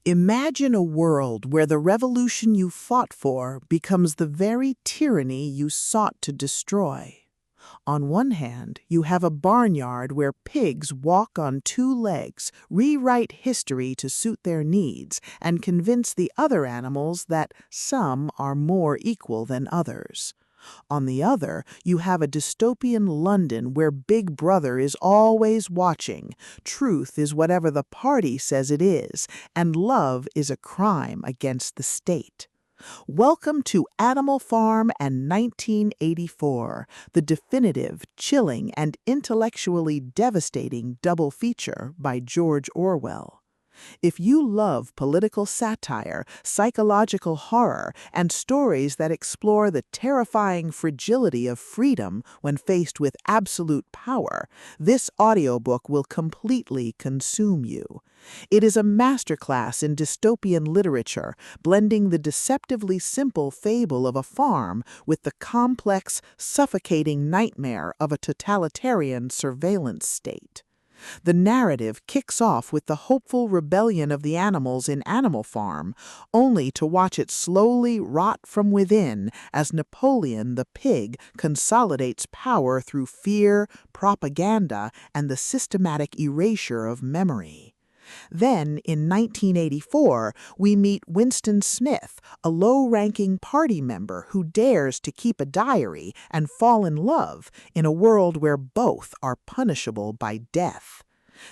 Imagine a world where the revolution you fought for becomes the very tyranny you sought to destroy. On one hand, you have a barnyard where pigs walk on two legs, rewrite history to suit their needs, and convince the other animals that some are more equal than others. On the other, you have a dystopian London where Big Brother is always watching, truth is whatever the party says it is, and love is a crime against the state. Welcome to Animal Farm and 1984, the definitive, chilling, and intellectually devastating double feature by George Orwell. If you love political satire, psychological horror, and stories that explore the terrifying fragility of freedom when faced with absolute power, this audiobook will completely consume you. It is a masterclass in dystopian literature, blending the deceptively simple fable of a farm with the complex, suffocating nightmare of a totalitarian surveillance state. The narrative kicks off with the hopeful rebellion of the animals in Animal Farm, only to watch it slowly rot from within as Napoleon the pig consolidates power through fear, propaganda, and the systematic erasure of memory. Then, in 1984, we meet Winston Smith, a low-ranking party member who dares to keep a diary and fall in love in a world where both are punishable by death.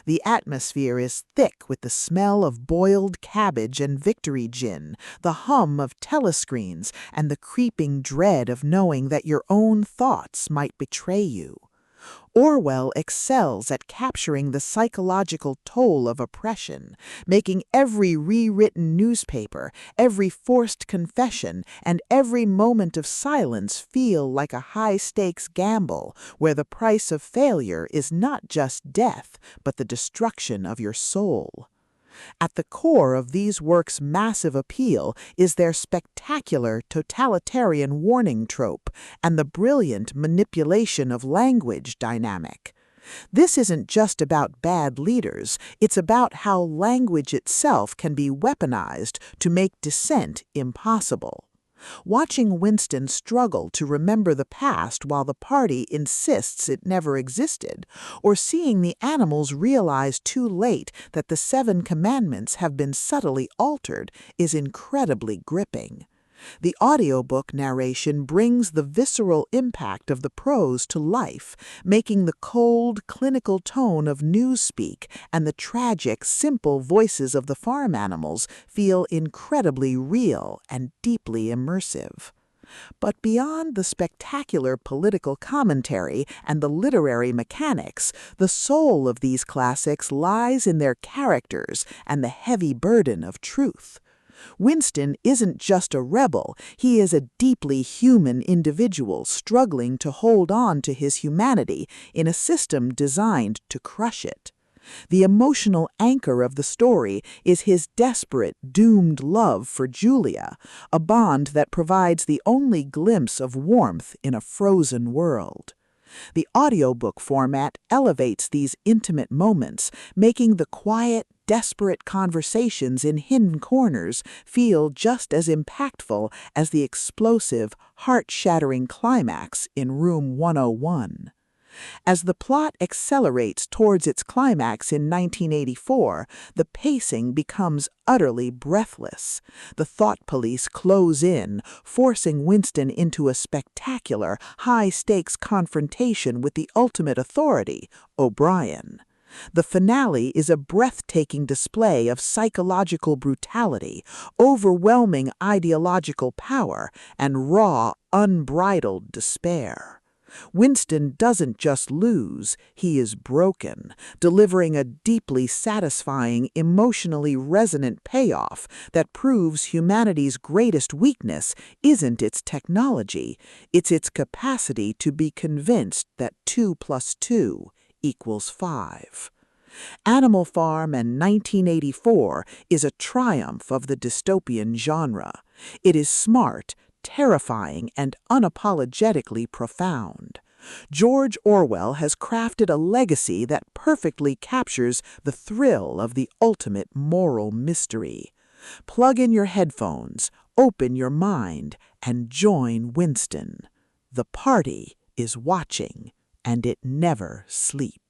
The atmosphere is thick with the smell of boiled cabbage and victory gin, the hum of telescreens, and the creeping dread of knowing that your own thoughts might betray you. Orwell excels at capturing the psychological toll of oppression, making every rewritten newspaper, every forced confession, and every moment of silence feel like a high-stakes gamble where the price of failure is not just death, but the destruction of your soul. At the core of these works' massive appeal is their spectacular totalitarian warning trope and the brilliant manipulation of language dynamic. This isn't just about bad leaders, it's about how language itself can be weaponized to make dissent impossible. Watching Winston struggle to remember the past while the party insists it never existed, or seeing the animals realize too late that the 7 commandments have been subtly altered, is incredibly gripping. The audiobook narration brings the visceral impact of the prose to life, making the cold, clinical tone of newspeak and the tragic, simple voices of the farm animals feel incredibly real and deeply immersive. But beyond the spectacular political commentary and the literary mechanics, the soul of these classics lies in their characters and the heavy burden of truth. Winston isn't just a rebel, he is a deeply human individual struggling to hold on to his humanity in a system designed to crush it. The emotional anchor of the story is his desperate, doomed love for Julia, a bond that provides the only glimpse of warmth in a frozen world. The audiobook format elevates these intimate moments, making the quiet, desperate conversations in hidden corners feel just as impactful as the explosive, heart-shattering climax in Room 101. As the plot accelerates towards its climax in 1984, the pacing becomes utterly breathless. The thought police close in, forcing Winston into a spectacular, high-stakes confrontation with the ultimate authority, O'Brien. The finale is a breathtaking display of psychological brutality, overwhelming ideological power, and raw, unbridled despair. Winston doesn't just lose, he is broken, delivering a deeply satisfying, emotionally resonant payoff that proves humanity's greatest weakness isn't its technology, it's its capacity to be convinced that 2 + 2 = 5. Animal Farm and 1984 is a triumph of the dystopian genre. It is smart, terrifying, and unapologetically profound. George Orwell has crafted a legacy that perfectly captures the thrill of the ultimate moral mystery. Plug in your headphones, open your mind, and join Winston. The party is watching, and it never sleeps.